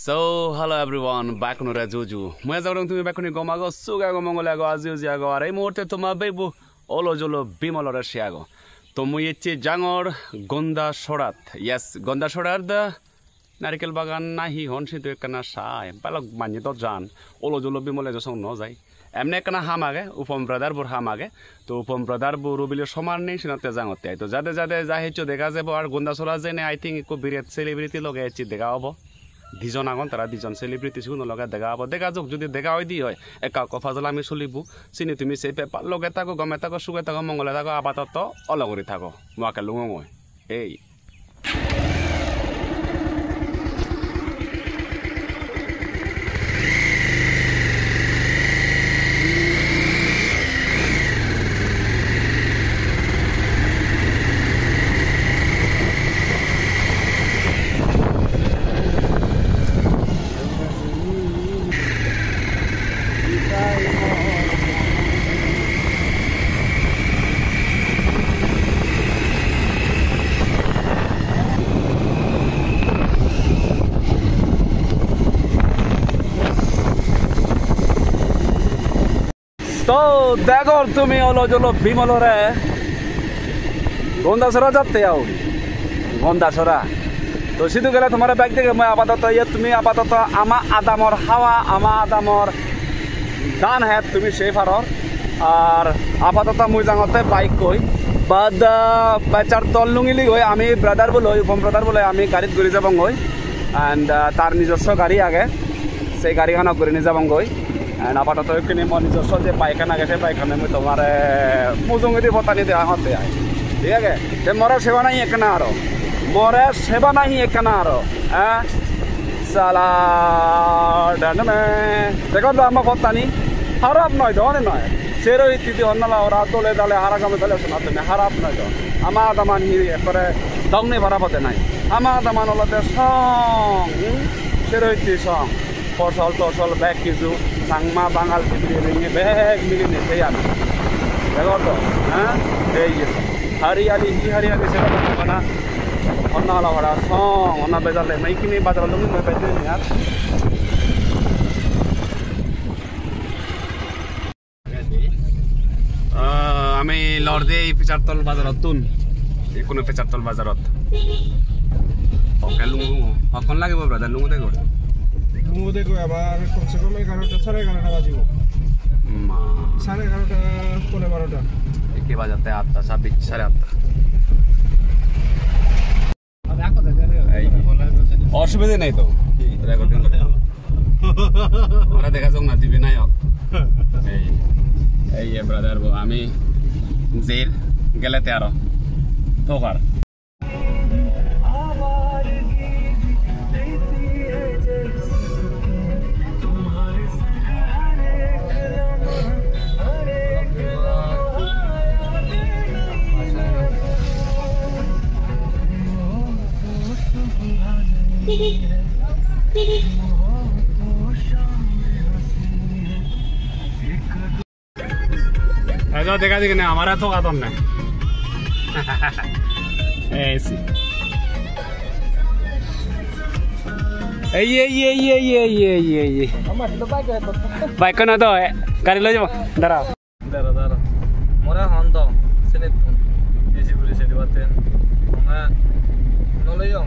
So, hello everyone, back on Rajuju. Moi zaurang tumi back on gomago, suga go mongolago, aziuziago, arai morte toma bebu, olo jolo bimolora shiago. To moi eche jangor Gonda Sorat. Yes, Gonda Sorat da Narikel bagan nahi honsi to ekana sai. Balok mani to jan. Olo jolo bimole jo song no jai. এমনে কেনা হাম আগে উপম brother bore হাম আগে তো উপম brother bore রবিলে সমান নেই সিনাতে জাঙতে তো যাতে যাতে যা হেচো দেখা যাব আর গন্ডা সরা জেনে I think co Virat celebrity লগে এচি দেখা হবো দুজন আগন তারা দুজন সেলিব্রিটি শুনো লগে দেখা হবো দেখা যোগ যদি দেখা হই দি হয় একা কথা জলা আমি চলিবু চিনি তুমি সেই পেপার লগে থাকো গমে থাকো সুগে থাকো মঙ্গলে থাকো আপাতত অলগরি থাকো মাকে লুঙ এই তো দেখো তুমি হলো জলো বিমলরে গন্ডাছড়া যাতে আও গন্ডাছড়া তো সিধু গেলে তোমার ব্যাগ থেকে মই আপাতত তুমি আপাতত আমা আদামর হাওয়া আমা আদামর দান হ্যাঁ তুমি সেই ফারর আর আপাতত মই জাঙতে বাইক কই বাদ বাচ্চার দল লুঙিলি হই আমি ব্রাদার বলে উপম ব্রাদার বলে আমি গাড়িত ঘুরে যাবং হই এন্ড তার নিজস্ব গাড়ি আগে সেই গাড়িখানা ঘুরে নিয়ে যাবং হই আপাতত এখানে মই নিজস্ব যে পায়খানা গেছে পায়খানা মই তোমার মুজঙ্গি দিয়ে ফতানি দেওয়া হতে আয় ঠিক আছে যে মরে সেবা নাই এখানে আরো মরে সেবা নাই এখানে আরো হ্যাঁ সালা ডানমে দেখো তো আমার ফতানি খারাপ নয় তো অনেক নয় সেরো ইত্যাদি অন্যালা ওরা দলে দলে হারাগামে দলে শোনা তুমি খারাপ নয় তো আমার দামান হি একবারে দংনি বাড়াবতে নাই আমার দামান হলতে সং সেরো ইত্যাদি সং ফসল টসল ব্যাগ কিছু সাংমা বাঙাল মিলিয়ে ব্যাগ মিলিয়ে নিতে আমি দেখো তো হ্যাঁ এই হারিয়ালি কি হারিয়ালি সেটা না অন্য আলা ভাড়া সং অন্য বেজালে মাইকিনি বাজার লুঙ্গি মই বেজে নি আর আমি লর্দে পিচারতল বাজারত তুন কোনো পিচারতল বাজারত ওকে লুঙ্গু কখন লাগিব ব্রাদার লুঙ্গু দেখো লুঙ্গু দেখো আবার কমসে কম 11টা 11:30 বাজিব 11:30 পৌনে 12টা একে বাজাতে 8টা 26 8:30 অসুবিধা নেই তো রেকর্ডিং ওরা দেখা যাক না দিবি নাই এই ব্রাদার আমি জেল গেলেতে আরো তোকার ऐसा देखा देखी नहीं हमारा तो का तुमने ऐसी ये बाइक को ना तो है गाड़ी लो जाओ दरा दरा दरा मोरा हम तो सेने ऐसी पुलिस से बातें हमें नो ले जाओ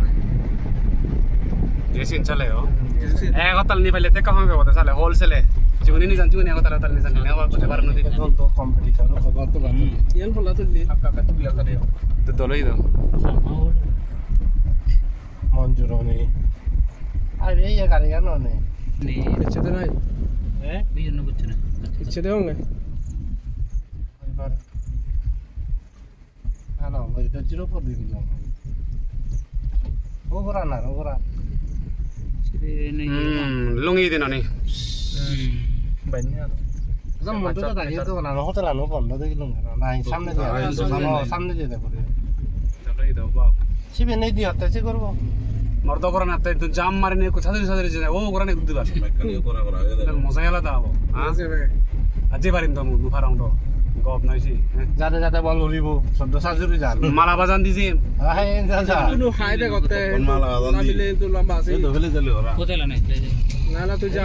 जैसे चले हो एक होटल नहीं पहले तक कहाँ पे होता साले होलसेल है जीवनी नहीं जानती नहीं होता नहीं जानती नहीं कुछ बार नहीं तो कंपटीशन हो बात तो बात ये बोला तो ले आपका तो बिया करे तो दोलो ही दो मंजूर नहीं अरे ये करेगा ना नहीं अच्छे तो नहीं हैं भी जन्नत कुछ नहीं अच्छे तो होंगे बार ना वही तो जीरो पर दे दिया वो करा ना वो करा लुंगी देना नहीं जब मोटो तो दाही तो ना होटल आनो बंद देखी लूँगा ना सामने दे सामने दे देखो चलो इधर बाप सीबी नहीं दिया तो ऐसे करो मर्दों को ना तो जाम मारे नहीं कुछ सादरी सादरी चीज़ है वो करा नहीं कुछ दिला मज़ा आला था वो हाँ अजय बारिंदो मुफाराउंडो গপ নাইছি যাতে যাতে বল উলিব সদ্য সাজুরি যাল মালা বাজান দিছি আহে যা কোনো খাইতে করতে না মিলে তো লম্বা আছে দোলে দলে ওরা হোটেল নাই না না তুই যা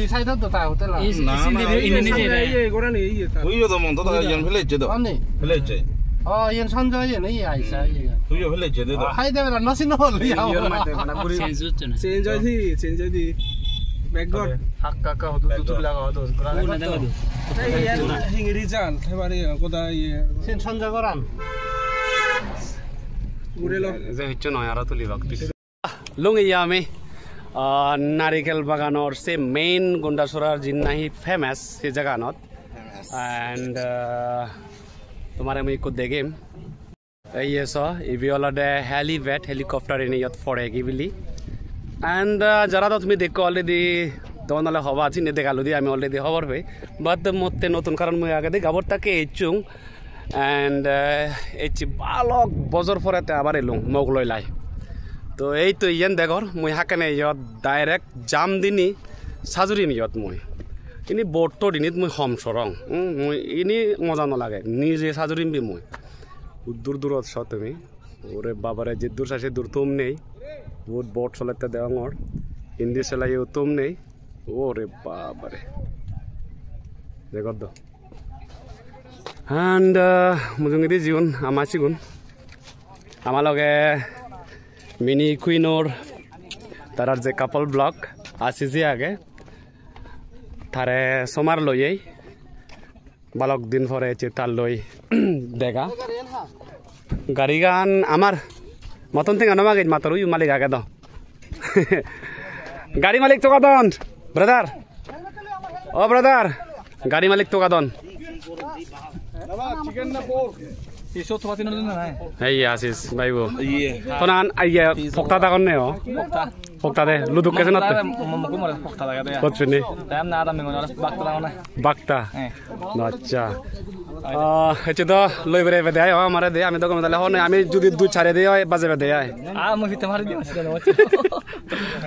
এই সাইডত তো তা হোটেল না এই গোরা নেই এই তুইও তো মন তো ইয়ান ফেলেছে তো অনে ফেলেছে ইয়ান সঞ্জয় ইয়ে নেই আইসা তুইও ফেলেছে তো হাই দেবে না নসিন হল ইয়র মাইতে মানে পুরি চেঞ্জ হইছি ব্যাকগর হাক কাকা হতো দুটো লাগা হতো এই হিংরি জাল এবারে কোদা ইয়ে সেন সঞ্জয় করান গুরেলো যে হচ্ছে নয় আর তুলি বাকতি লুঙ্গিয়া আমি নারিকেল বাগানৰ সে মেইন গুন্ডাসরার জিন্নাহি ফেমাস সেই জাগানত এন্ড তোমার আমি কো দেখিম এই স ইভি অলরেডি হেলিপ্যাড হেলিকপ্টার এনে ইয়াত ফরে গিবিলি এন্ড যারা তো তুমি দেখো অলরেডি তখন হলে হবা আছে দেখালো দি আমি অলরেডি খবর পাই বাট মতে নতুন কারণ মই আগে গাবর তাকে এচুং এন্ড এচি বালক বজর ফরাতে আবার এলুং মগ লই লাই তো এই তো ইয়ান দেখর মই হাকানে ইয়ত ডাইরেক্ট জাম দিনি সাজুরিম ইয়ত মই ইনি বৰ্ত দিনিত মই হম সৰং মই ইনি মজা নালাগে নিজে সাজুরিম বি মই দূর দূরত ছ তুমি ওরে বাবারে যে দূর সাসে দূর তুম নেই বহুত বট চলাতে দেওয়ার হিন্দি চলাইও তুম নেই ওরে বাবারে দেখো তো এন্ড মুজুঙ্গিদি জীবন আমার চিগুন আমার লগে মিনি কুইনোর তারার যে কাপল ব্লক আছে যে আগে তারে সমার লইয়েই বালক দিন পরে চিতার লই দেখা গাড়ি গান আমার মতন থেকে নমাগে মাতর উই মালিক আগে দাও গাড়ি মালিক তো কাদন ব্রাদার ও ব্রাদার গাড়ি মালিক তো কাদন চিকেন না পোর্ক এসো তো পাতিন না নাই এই আসিস ভাইবো তোনান আইয়া ফক্তা দাগন নে ও ফক্তা দে লুদুক কেছে নতে মমকু মরে ফক্তা লাগা দে পছনি টাইম না আদা মেঙ্গন বাকতা লাগা না বাকতা আচ্ছা হচ্ছে তো লই বেরে বেদে আয় আমারে দে আমি তো কম তাহলে হন আমি যদি দুই চারে দে বাজে বেদে আয় মই ভিতর মারি দিম আসলে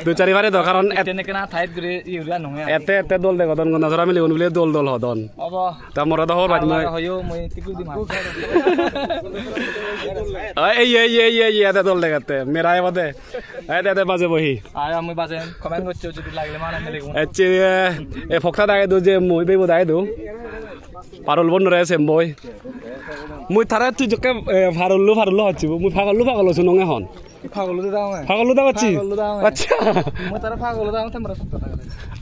দুই চারি বারে দ কারণ এতেনে কেনা থাইত গরে ইউরিয়া নহে এতে এতে দল দে গদন গনা ধরা মিলি উনবিলে দল দল হদন অবা তা মোরা তো হর বাজ মই হয়ো মই টিকু দিম এই এতে দল দেখাতে মেরা আয় বদে এতে বাজে বহি আয় আমি বাজে কমেন্ট করছো যদি লাগলে মানে আমি লিখব এচে এ ফক্তা দাগে দু যে মই বেবো দাই দু পারল বন রে সেম বই মুই থারা তুই জকে ফারল্লু হচ্ছি মুই ফাগল্লু শুনং এখন ফাগল্লু দাও আছি আচ্ছা মই তারা পাগল দাও তোমরা সত্য টাকা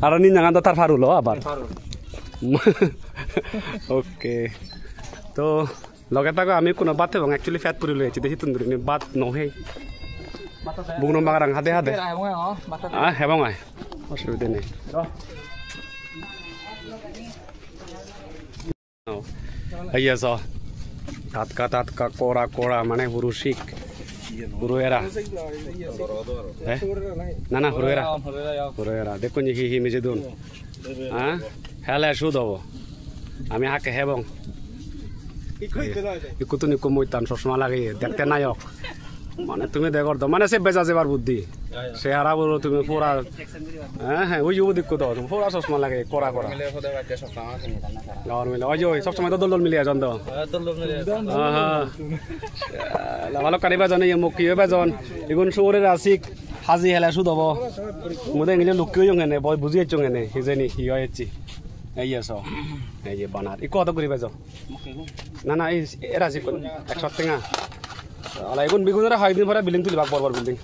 আর নি নাগান তো তার ফারুল আবার ওকে তো লগে তাকে আমি কোনো বাত এবং অ্যাকচুয়ালি ফ্যাট পুরি লইছি দেখি তুন্দুরি নি বাত নহে বুগনো মাগারাং হাদে হাদে হেবং আয় অসুবিধা নেই এই আস তাতকা কোড়া মানে হুরুশিক হুরুয়েরা না না হুরুয়েরা দেখুন হি মিজে দুন হ্যাঁ হেলে সুদ হব আমি হাকে হেবং ইকুতুনি কুমইতান চশমা লাগে দেখতে নায়ক মানে তুমি দেখো তো মানে সে বেজা যাবার বুদ্ধি সে হারাবো তুমি পুরা হ্যাঁ ওই যুব দিক তো পুরা চশমা লাগে করা গাঁৱৰ মিলে ওই যে সবসময় তো দল মিলে এজন তো ভালো কারিবা জানে মোক কি বেজন এগুন সৌরে রাসিক হাজি হেলা সুদ হব মুদে গেলে লুকিও জঙ্গেনে বই বুঝি জঙ্গেনে হিজেনি হি হয়েছি এই আস এই যে বানার ই কত করি বেজ না না এই রাসিক 100 টাকা আলা এগুন বিগুনরা 6 দিন পরে বিল্ডিং তুলিবাক বড় বিল্ডিং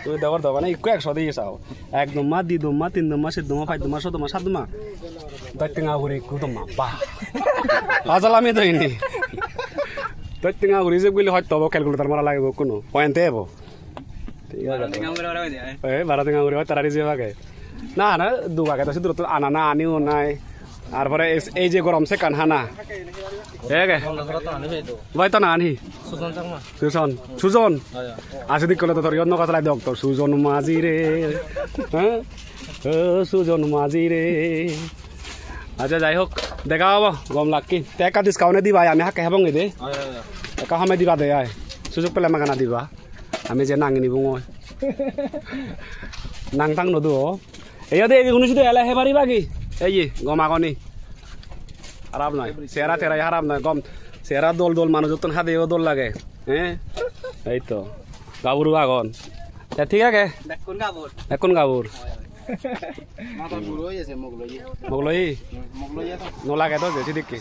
তুমি দেওয়ার দাও না একটু 100 দিয়ে চাও 1 দুমা 2 দুমা 3 দুমা 4 দুমা 5 দুমা 6 দুমা 7 দুমা 10 টাকা করে কুদমা বাহ আজাল আমি দইনি 10 টাকা করে যে বলি হয়তো ক্যালকুলেটর মারা লাগবে কোনো পয়েন্ট দেব ঠিক আছে 12 টাকা করে তারারি যে ভাগে না না দুগাকে তো শুধু আনা না আনিও নাই আর পরে এই যে গরম সে কানহানা এগে ভাই তো না আনি সুজন আসে দিক করলে তো তোর অন্য কথা লাগে ডক্টর সুজন মাঝি রে হ্যাঁ সুজন মাঝি রে আচ্ছা যাই হোক দেখা হব গম লাকি টেকা ডিসকাউন্টে দিবা আমি হাকে হেবং দে একা সময় দিবা দে আয় সুযোগ পেলে মাগানা দিবা আমি যে নাঙি নিব মই নাংটাং নদু এই দে শুনিছো এলা হে পাৰিবা কি এই গমাকনি খারাপ নয় চেহারা তেরাই খারাপ নয় কম চেহারা দোল দোল মানুষ যতন হাতেও দোল লাগে হ্যাঁ এই তো গাবুর বাগন ঠিক আছে এখন গাবুর মোগলই নলাগে তো যেটি দেখি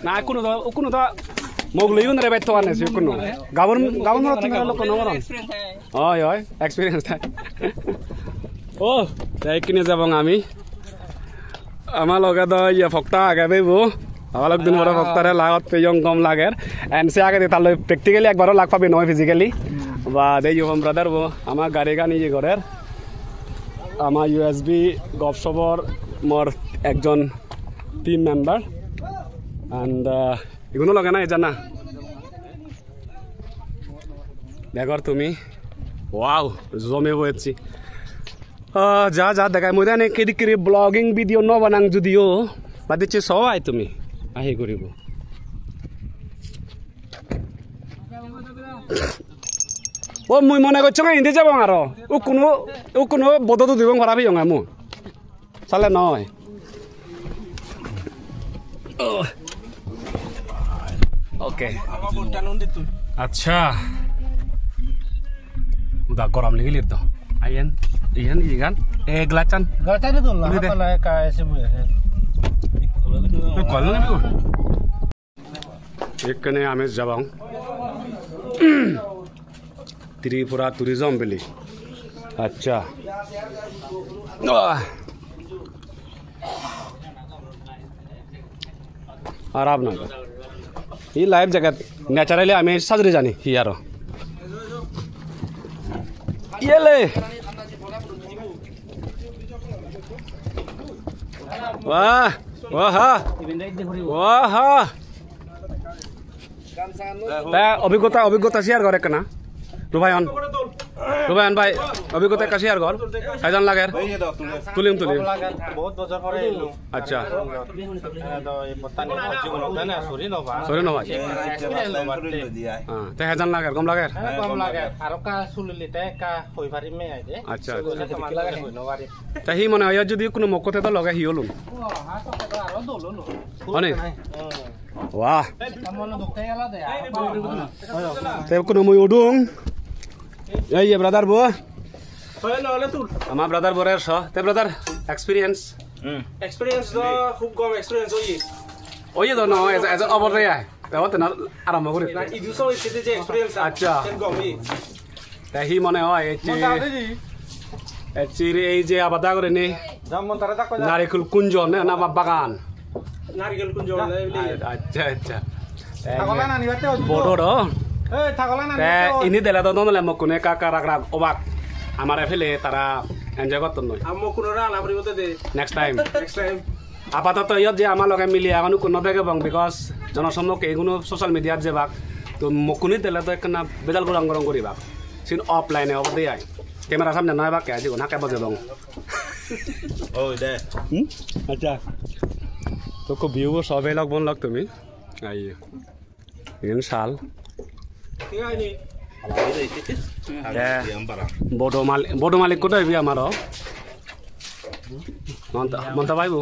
না কোনো তো মোগলই রে বাইতো আনেছি কোনো গাবুর গাবুর লোক নমরন হয় হয় এক্সপিরিয়েন্স থাকে ও তাই কিনে যাব আমি আমার লগে তো ইয়ে ফক্তা আগে পেব আমার দিন বড় ফক্তারে লাগত পেয়ং কম লাগে এন্ড সে আগে তাহলে প্র্যাকটিক্যালি একবারও লাগ পাবে নয় ফিজিক্যালি বা দে ইউ হোম ব্রাদার আমার গাড়ি গানি ইয়ে ঘরের আমার ইউএসবি গপসপর মোর একজন টিম মেম্বার এন্ড এগুলো লগে না জানা দেখর তুমি ওয়াও জমে বইছি যা যা দেখায় মই জানে কেদি কেরি ব্লগিং ভিডিও ন বানাং যদিও বাদিছে সবাই তুমি আহি করিব ও মুই মনে করছো না হিন্দি যাব আর ও কোনো বদতো দিব খরাবি হঙা মু চালে নয় ওকে আচ্ছা udah koram lagi lihat tuh ayan ikan gelacan itu lah apa lah kayak semua kalau nih এখানে আমি যাবাং ত্রিপুরা ট্যুরিজম বলি আচ্ছা আরাম না এই লাইভ জায়গা ন্যাচারালি আমি সাজরে জানি হি আর ইয়েলে বাহ ওহা ওহা অভিজ্ঞতা শেয়ার করে কেনা রুবায়ন ভাই অভিজ্ঞতা একটা শেয়ার কর কয়জন লাগে তুলিম বহুত বছর পরে এলো আচ্ছা সরি নবা তে হেজন লাগে কম লাগে আর কা সুলিলি তে কা হই পারি মে আইদে আচ্ছা তা হি মনে হয় যদি কোনো মকতে তো লগে হি হলুন অনেক wah saya kudu mau udung ya iya brother bu sama brother borer so te brother experience do খুব কম experience oye do no as over there তাও তো না আরাম করে না ইদু সো ইতে যে experience আচ্ছা কম তা হি মনে হয় চিরে এই যে আবাদা করে নে জামন তারা তা কই নারিকেল কুঞ্জ না বাগান নারিকেল কুঞ্জ আচ্ছা আচ্ছা থাকলা না নিবাতে বড় র এই থাকলা না ini dela to nole mokune kaka rak obak amare fele tara enjoy করতে নয় আমো কোনো রা না পরিবতে দে next time আপাতত ইয়ত যে আমার লগে মিলি এখনো কোনো দেখে বং বিকজ জনসম্মুখে এগুলো সোশ্যাল মিডিয়াত যে বাক তো মকুনি দিলে তো একখানা বেজাল গরং গরং করি বাক সিন অফলাইনে অব দিয়ে আয় ক্যামেরা সামনে নয় বাক কে আজি না কে বাজে বং ওই দে আচ্ছা তো কো ভিউ সবে লগ বন লগ তুমি আই ইন সাল ঠিক আছে বড় মালিক কোথায় বি আমার মন্তা পাইবো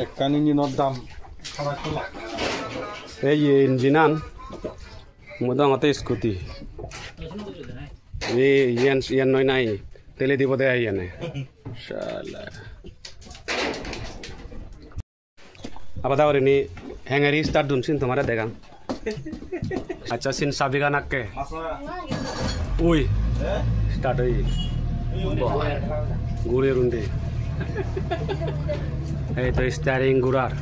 একখান ইঞ্জিনের দাম এই ইঞ্জিনান মোটামুটি স্কুটি ইয়ান নয় নাই তেলে দিব দে ইয়ানে আবার তাহলে নি হ্যাঙ্গারি স্টার্ট দুনছিন তোমার দেখান আচ্ছা সিন সাবিগা নাককে উই স্টার্ট হই ঘুরে রুন্ডে এই তো স্টারিং ঘুরার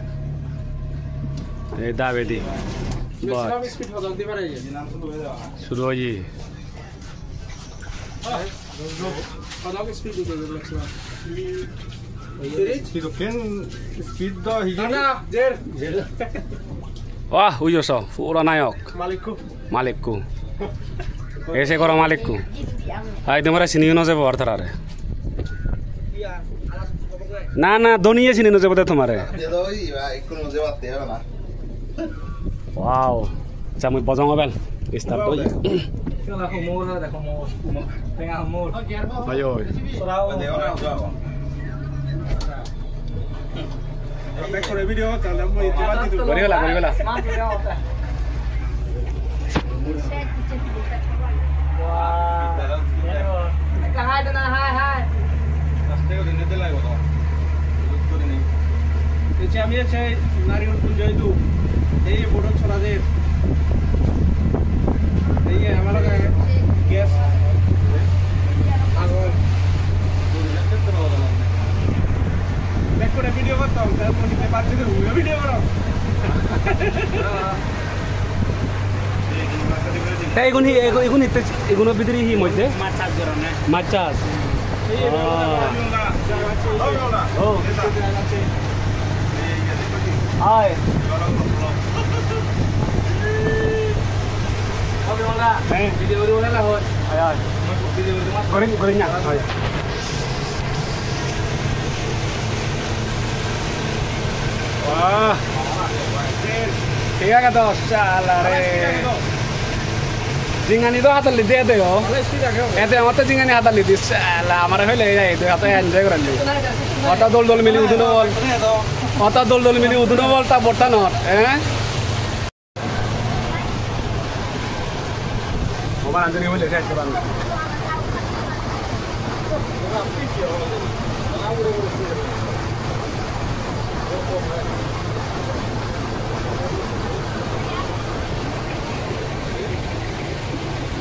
এই দাবেদি বস স্পিড হদল দিবা রে শুরু হই হদল স্পিড দিতে লাগছে স্পিড দ না জের wah uyo so pura nayok malikku ese koro malikku ay tomara sini no jebo artharare na na doniye sini no jebo te tomare wow chamui bojong bel start hoy দেখো মোর দেখো মোর পেঙা মোর ayo Back for a video, tell them we do. Gorilla. আমি আছে নারিয়ল পুঞ্জয় দু এই বড় ছড়া দে এই আমার গ্যাস আগর ব্যাক করে ভিডিও করতাম তারপর নিতে পারছি তো ভিডিও করো এগুলো ভিতরে হি মধ্যে মাছ চাষ Ay. Video dulu lah hot. Ay. Goreng nak. Ay. Wah. Tiga ka to salah re. Jingan itu hatal lidi ada yo. Ete mata jingan ni hatal lidi salah. Amar hole ya itu hatal enjoy keren ni. Mata dol mili udu dol. Mata dol mili udu dol tak borta not. Moban anjani hole saya coba.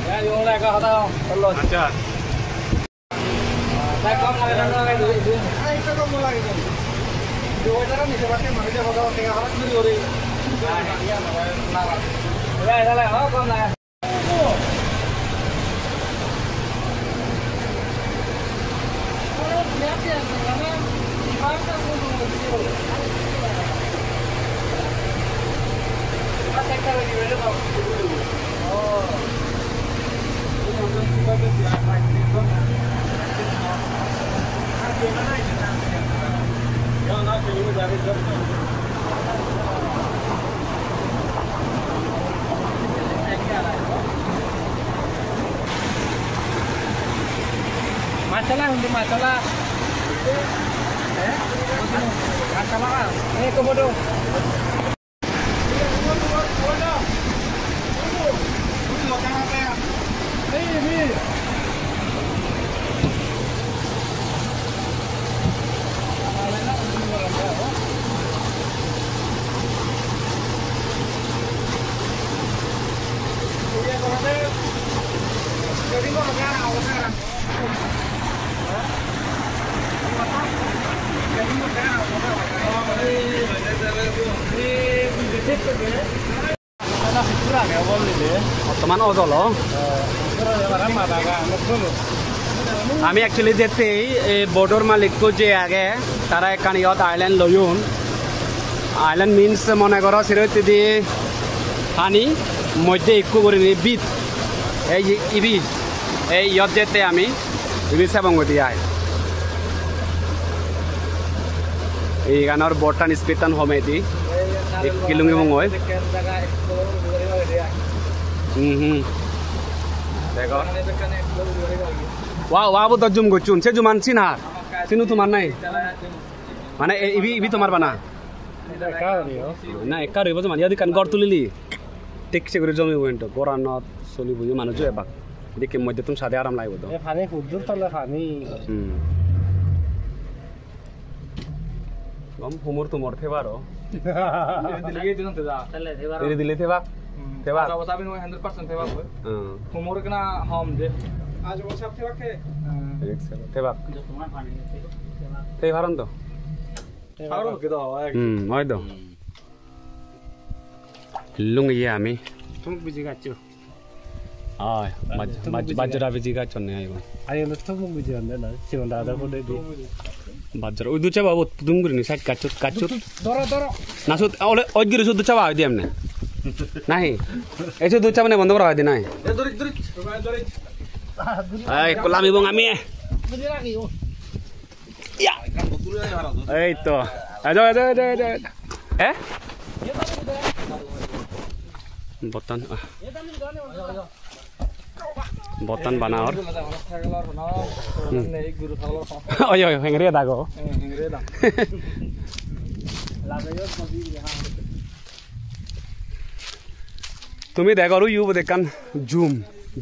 Ya, yung lagi kata telur. Macam. Saya kau ngalir lagi itu. Itu kau mulai itu. Dua cara ni sebabnya mereka kalau tengah orang tu diori. Ya, dah, oh kau nak. Masalah untuk masalah. Masalah. Komodo. বর্তমান অজল আমি actually যেতে এই বোর্ডর মালিককে যে আগে তারা একখান ইয়ত আইল্যান্ড লয়ুন আইল্যান্ড মিনস মনে করো সেরকম দিয়ে পানি মধ্যে একটু করে নিয়ে বিট এই ইবি এই ইয়ত যেতে আমি ইবি সেবঙ্গ দিয়ে আয় এই গানের বোর্ডটান স্পিডটান হমে দি কিলুঙ্গি মঙ্গয় দেখো wah bu to jum gocun se juman sin har sinu tumar nai mane ibi tomar bana na ekar ibo juman yadi kan gor tulili tik se gori jomi wento goranot soli buju manuju ebak dike modde tum sade aram laibo to e phane hudur tole phani gom humor tumor thebaro dilege dinon te da tale thebaro iri dile theba theba sabin 100% theba hoy humor kena hom de आज वो सब थेवा के थेवा जो तुम्हारा पानी थेवा रंदो हारो के दो ओय दो लुंग ये आमी तुम बिजी गाचो आय बाजरा बिजी गाचो ने आयो आयो न तुम बिजी अंदे ना सिवन दादा को दे बाजरा उदु चाबा वो दुंगुरी नि साइड काचो दरो नासुत ओले ओगिरि सुदु चाबा आदि हमने नाही एसो दु चाबा ने बंद करा दे नाही दरी Ay, kolami bong ami. Ya. Itu. Ayo. Botan. বতান বানাওর ওই ওই হেংরে দাগো তুমি দেখো ইউ দেখান জুম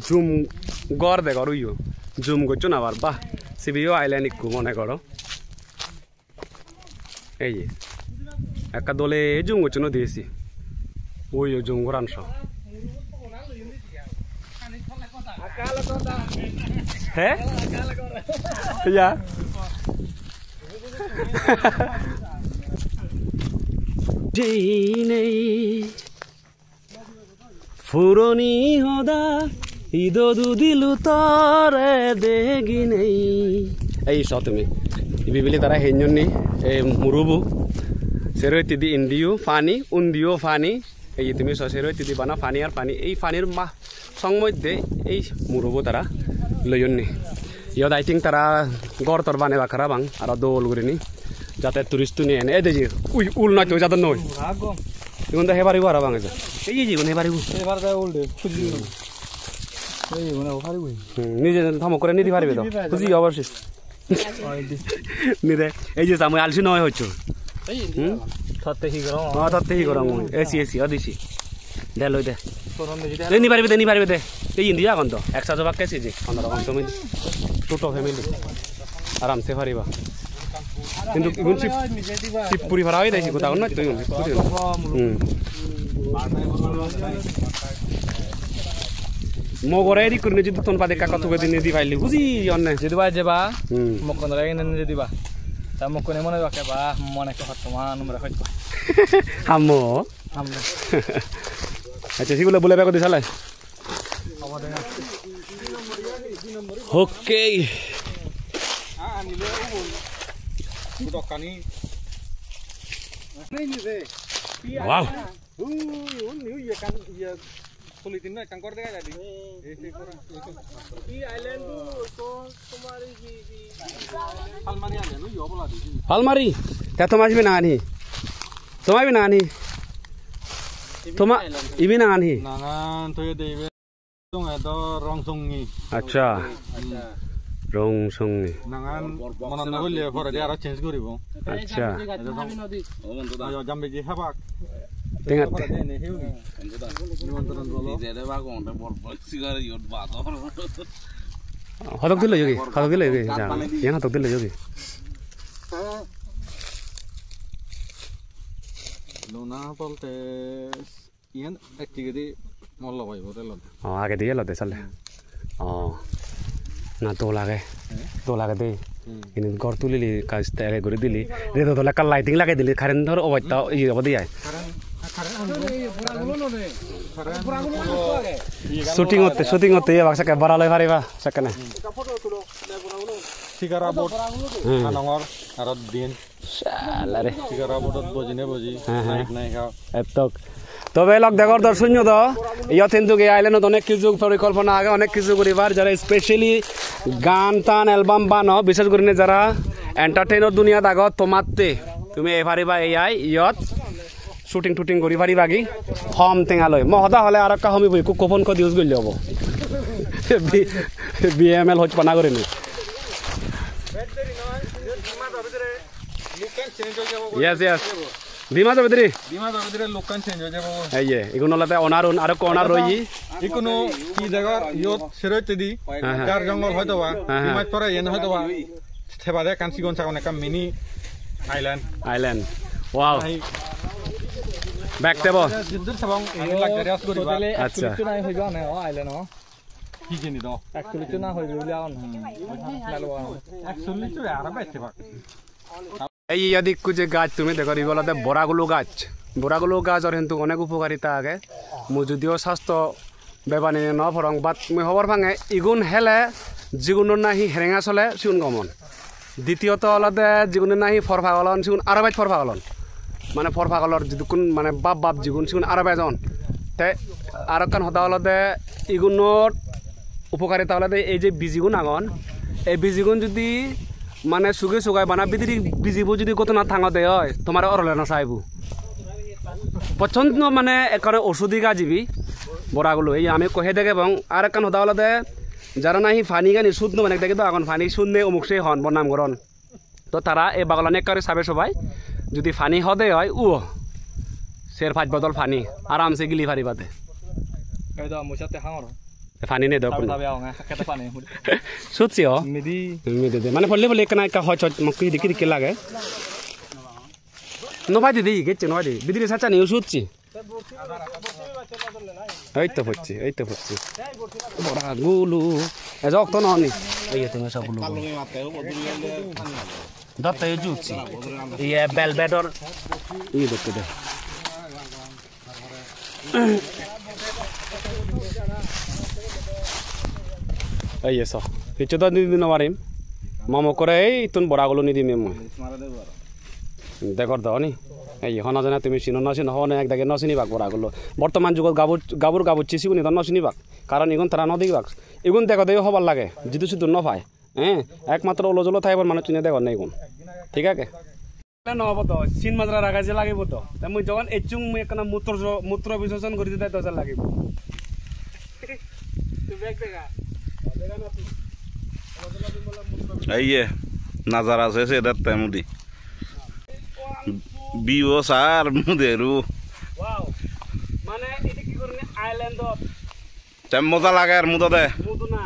জুম গড় দেখো ইউ জুম করছো না আবার বাহ সিবিও আইল্যান্ড একটু মনে করো এই যে একটা দলে জুম করছো না দিয়েছি ওই জুম করানস হ্যাঁ ইয়া ফুরনি হদা ঈদ দুদিলু তরে দেগি নেই এই স তুমি বিবিলি তারা হেঞ্জনি এই মুরুবু সেরো তিদি ইন্দিও ফানি উন্দিও ফানি এই তুমি সেরো তিদি বানা ফানি আর ফানি এই ফানির মা সং মধ্যে এই মুরুবু তারা লয়নি ইয়দ আই থিঙ্ক তারা গড় তর বানে বাখারা বাং আর দোল করিনি যাতে টুরিস্ট নিয়ে এনে এই দেখি উই উল নয় তো যাতে নয় এখন তো হেবারিব আর বাং আছে এই যে হেবারিব এবার দা উল্টে খুঁজি এই মানে ওখানে কই নিজে ধমক করে নিতে পারবে তো খুঁজি অবশ্যই নিদে এই যে আমি আলসি নয় হচ্ছে থতে হি গরম থতে হি গরম এসি এসি অদিসি দে লই দে নি পারবে দে এই ইন্ডিয়া এখন তো একসাথে বাক্যে সিজি অন্যরকম তুমি টোটো ফ্যামিলি আরামসে পারিবা কিন্তু ইগুন শিবপুরি ভাড়া হয়ে দেখি কোথাও নয় তুই মগরে এদিক করে যদি তোন পাতে কাকা তোকে দিনে দি পাইলি বুঝি অন্য যদি বা যাবা মকন লাগে না যদি বা তা মকনে মনে রাখে বা মনে কে হতমান আমরা হইতো হামো আমরা আচ্ছা সেগুলো বলে বেকো দিছালে ওকে আনিলে ও দোকানি নাই নি রে ওয়াও নিউ ইয়ে কান ইয়ে পলিথিন না কাঙ্কর দেখা যাদি এই করা এই আইল্যান্ড তো তোমার কি আলমারি আনে নো ইয়ে বলা দিছি আলমারি তা তোমার भी না আনি তোমার भी না আনি তোমার ইবি না আনি নানান তো দেবে তো এত রং সঙ্গী আচ্ছা রং সঙ্গী নানান মন না হইলে পরে আর চেঞ্জ করিব আচ্ছা ও বন্ধু দা জামবে জি হাবাক টেঙ্গা হতক দিল যোগী ইয়া হতক দিল যোগী লোনা বলতে ইয়ান একটিগদি মল্ল ভাই বলে ল আগে দিয়ে লতে চলে না তো লাগে দে কিন্তু গড় তুলিলি কাজ আগে করে দিলি রেতো তোলা কাল লাইটিং লাগাই দিলি কারেন্ট ধর অবস্থা ইয়ে অবধি যায় শুটিং হতে ইয়ে বাক্সাকে বাড়ালে পারিবা সেখানে ঠিকারা বোট আনঙর আর দিন শালারে ঠিকারা বোটত বজিনে বজি নাইক নাই খাও এতক তবে লক দেখর দর্শন তো ইয়ত কিন্তু আইল্যান্ডত অনেক কিছু পরিকল্পনা আগে অনেক কিছু করিবার যারা স্পেশালি গান টান অ্যালবাম বানো বিশেষ করে যারা এন্টারটেইনার দুনিয়াত আগত তোমাতে তুমি এ পারিবা এই ইয়ত শুটিং টুটিং করি পারিবা কি হম টেঙালৈ মহদা হলে আর একটা হমিব কুপন কদ ইউজ করলে হব বিএমএল হচ্ছে পানা করে নি ইয়েস ইয়েস বিমা যাবে দিদি লোকান চেঞ্জ হয়ে যাবো এই যে এগুলো লাতে অনার আর অনার রই ইকুনো কি জায়গার ইয়ত সেরইতে দি যার জঙ্গল হয়তো বা হিমাত পরে এন হয়তো বা থেবাদে কানসিগন সাগন একটা মিনি আইল্যান্ড ওয়াও ব্যাক দেব জিদ্দুর সাবং লাক্সারিয়াস করিবা আচ্ছা নাই হইবা না আইল্যান্ড কি জানি দাও অ্যাকচুয়ালি না হইবে বলি আন নালবা অ্যাকচুয়ালি তো আর বাইতে পাক এই ইয়াদিক যে গাছ তুমি দেখো এগুলোতে বড়াগুলো গাছর কিন্তু অনেক উপকারিতা আগে মু যদিও স্বাস্থ্য বেবানি ন ফরং বাট মুই খবর ভাঙে ইগুন হেলে যিগুণ নাহি হেৰেঙা চলে সিগুণ গমন দ্বিতীয়ত অলতে যিগুণ নাহি ফরফাগলন সিগুণ আরো বাইত ফরফাগলন মানে ফরফাগলর যিগুণ মানে বাপ যিগুণ সিগুণ আরো বাইজন তে আর কান হতা অলতে ইগুণর উপকারিতা অলতে এই যে বীজিগুণ আগন এই বীজিগুণ যদি মানে সুগাই বানা বিদিরি বিজিবু যদি কত না থাঙতে হয় তোমার অরলে না চাইবু পছন্দ মানে এখানে ওষুধি গাছিবি বড়াগুলো এই আমি কহে দেখে এবং আর একখান হতা হলতে যারা নাহি ফানি গানি সুদ নো মানে দেখে তো এখন ফানি সুদ নে অমুক সে হন বনাম গরন তো তারা এই বাগলা নেক করে সাবে সবাই যদি ফানি হদে হয় ও শের 5 বোতল ফানি আরামসে গিলি ফারি বাদে এই দাও মুছাতে হাঙর ফানি নে দাও কোন তবে আও না কেতে পানি সুদছি ও মিদি দে মানে ফলে ফলে কেনা কা হয় মকি দিকি লাগে নো ভাই দিদি গেছে নো ভাই দিদি সাচা নিউ সুদছি এই তো হচ্ছে বড়া গুলু এ জক তো ননি এই তুমি সব গুলু দত্ত এই জুছি এই বেলবেডর এই দেখতে দে এই এসো কিছু তো দিন মারিম মামো করে এই তুন বড়া গুলো নি দিম মই দেখর দাও নি এই হনা জানা তুমি চিনো না চিনো হনে এক দাগে নচিনি বাক বড়াগুলো বর্তমান যুগত গাবুর চিছি উনি নচিনি বাক কারণ এগুন তারা নদী বাক এগুন দেখো দেখো হবার লাগে যিটো সিধু নপায় হ্যাঁ একমাত্র ওলজলো থাইবার মানুষ চিনে দেখো না এগুন ঠিক আছে নহব তো চিন মাজরা রাখা যে লাগিব তো মই যখন এচুং মই একনা মূত্র বিসর্জন কৰি দিতে তো লাগিব Iya, nazar আছে সেটার তেমনি বিও সার মুদেরু ওয়াও মানে এটা কি করনে আইল্যান্ডত তেম মজা লাগে আর মুদা দে মুদু না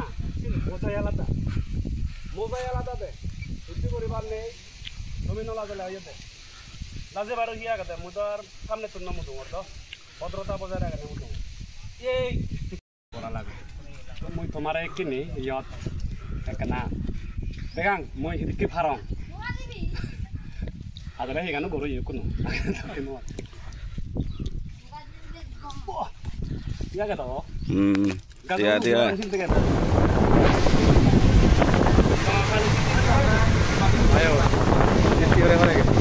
মজাই আলাদা দে বুঝতে পরিবার নেই তুমি নলা জলে হইতে লাজে বারো হিয়া গতে মুদার সামনে তুন না মুদু মতো ভদ্রতা বজায় রাখে মুদু এই বড় লাগে মই তোমার কিনি ইয়াত একনা দেখাং মই হিদিকে ফারং আদরে হেগানো গরু ইকুনো ইয়া গেতো dia ayo ini ore-ore gitu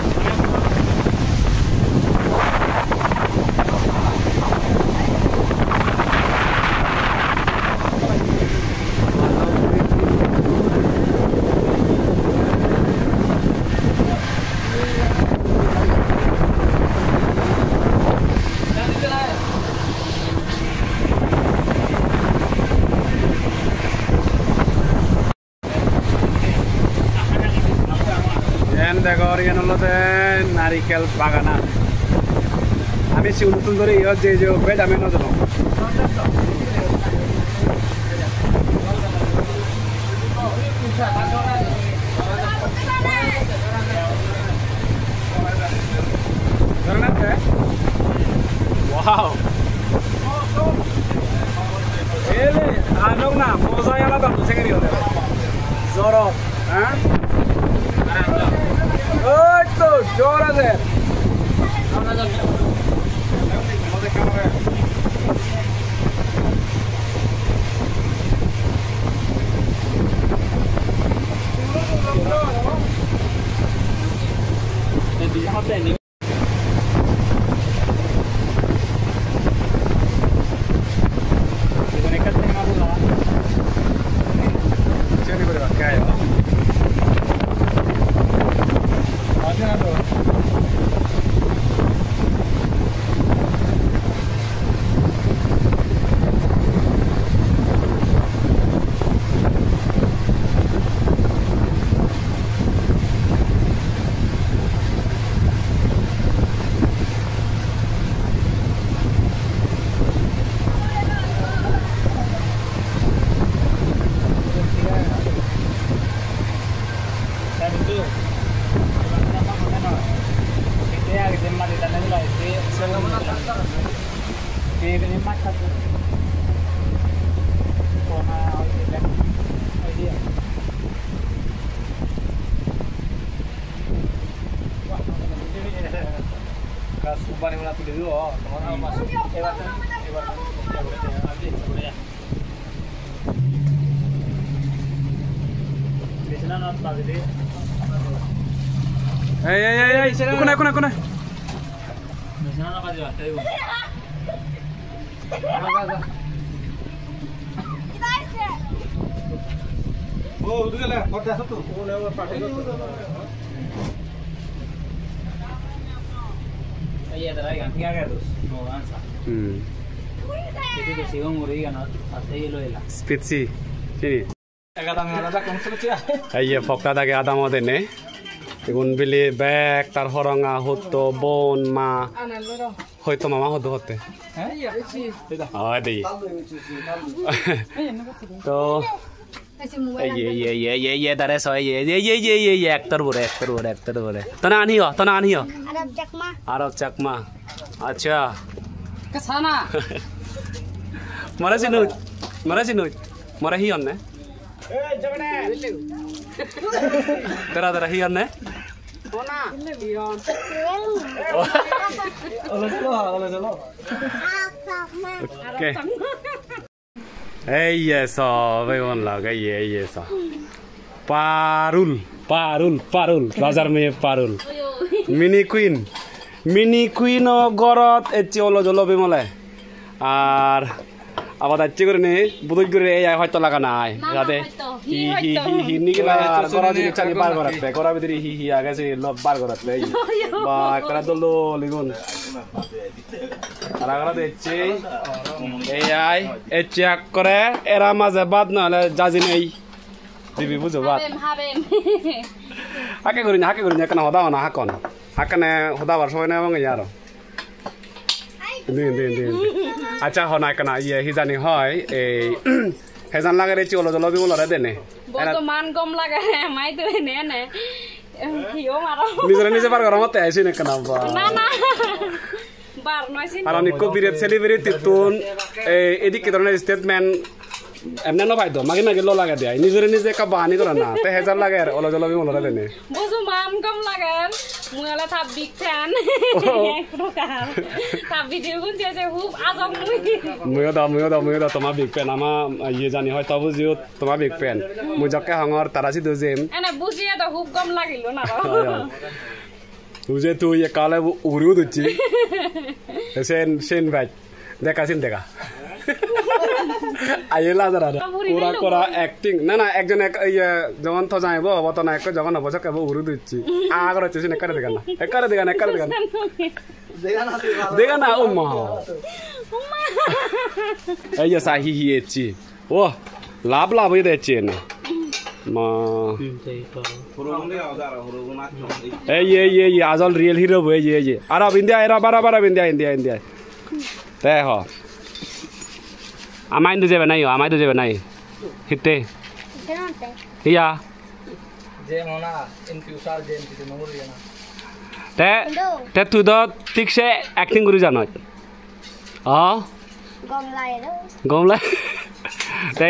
দেখো ইয়ান হলতে নারিকেল বাগানা আমি সে নতুন ধরে ইয়ে যে বেড আমি নজর wow ele anong na moza yala da segeri hote zoro ha ওই তো জোর আছে কোনে Oh, udah lah, kota satu. Oh, lewat pakai. Iya, tadi kan tiga terus. No avanza. Itu que sigo muriendo, hace hilo de la. Spezi. Sini. Kadang ada konstruksi. Iya pokta dage adamot ene. Igun bili bag tar horonga hotto bon ma. Hoyto mama hodo hotte. Oh di. To ye dare so ye actor bore. Tana anhiyo. Arab chakma. Acha. Kesana. Mara sinut. Mara hiyon ne. Tera hiyon ne. Okay. Eso, veon laga eso. Parul. Bazar me parul. Mini queen o gorot etiolo jolo bemole. Ar আবার যাচ্ছে করে নে বুদুই করে এই হয়তো লাগা নাই যাতে হি নিগলা করা দিকে চালি বার করাতে করা ভিতরে হি আগে সে লব বার করাতে বা করা দলো লিগুন আর আগরা দেখছে এই আই এ চেক করে এরা মাঝে বাদ না হলে জাজি নেই দিবি বুঝো বাদ হাকে করি না কেন হদাও না হাকনে হদাবার সময় না এবং ইয়ার দিন আচ্ছা হনাই কেনা ইয়ে হিজানি হয় এই হেজান লাগে রে চলো জলবি বলরে দেনে বর্তমান গম লাগে মাই তো নে হিও মারো নিজে বার করা মতে আইছি না কেনা না বার নয়ছি আর অনেক বিরেট সেলিব্রিটি তুন এদিকে ধরনের স্টেটমেন্ট এমনে ন পাইতো মাগে লো লাগা দেয় নিজে কা বাহানি করে না তে হেজার লাগে আর ওলো জলবি বলরে দেনে বুঝু মান গম লাগে মুয়ালা থাপ বিগ ফ্যান এক প্রকার থাপ ভিডিও গুনছে যে খুব আজম মুই দা তোমার বিগ ফ্যান আমা ইয়ে জানি হয় তবু জিও তোমার বিগ ফ্যান মুই জকে হঙর তারাসি দজেম এনে বুঝিয়ে তো খুব গম লাগিল না তুই তুই কালে উড়িও দিচ্ছি সেন ভাই দেখা আইলা যারা পুরা করা অ্যাক্টিং না একজন যখন তো যাইব অত না এক যখন অবশ্য কেব উড়ু দিচ্ছি আগর হচ্ছে একারে দেখা না দেখা না ও মা এই যে সাহি হিয়েছি ও লাভ হয়ে যাচ্ছে না মা এই আজল রিয়েল হিরো এই আরব ইন্ডিয়া এরা বারা ইন্ডিয়া তে হ আমাই তো যাবে নাই হিতে ইয়া যে মনা ইন ফিউচার গেম দিতে নমরি না তে তুই তো ঠিকসে অ্যাক্টিং করি জানো গমলাই তে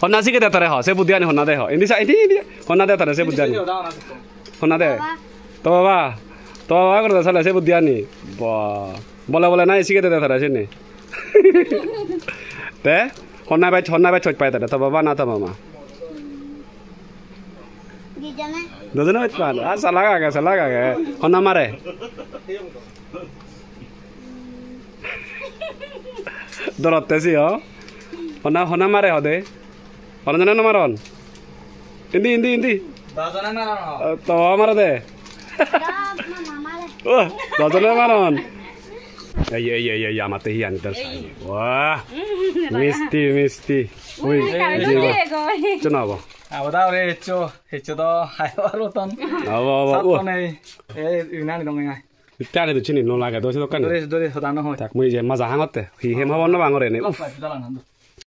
হন্না শিখে দে তরে হ সে বুদ্ধি আনি হন্না দে হ ইন্দি হন্না দে তরে সে বুদ্ধি আনি হন্না দে তো বাবা করে সালে সে বুদ্ধি আনি বলে নাই শিখে দে তরে সে নে তে হন্না বাই ছট পাই তরে তো বাবা না তো মামা দুজনে বাইত পান আর সালাগা গে হন্না মারে দরতেছি হন্না মারে হদে হন্না জানে না মারন ইন্দি দাজনা না তো মারে দে ও দাজনা মারন এই আমাতে হি আনি দর্শাই ওয়াহ মিষ্টি ওই চনাবো আবদা রে হেচো তো হাইবার মতন আবা সাতনে এই ইনানি দং নাই ইত্যাদি তো চিনি ন লাগে দোছে দোকান দরে হদানো হয় তাক মই যে মাজা হাঙতে হি হেম হবন না বাঙরে নে দালান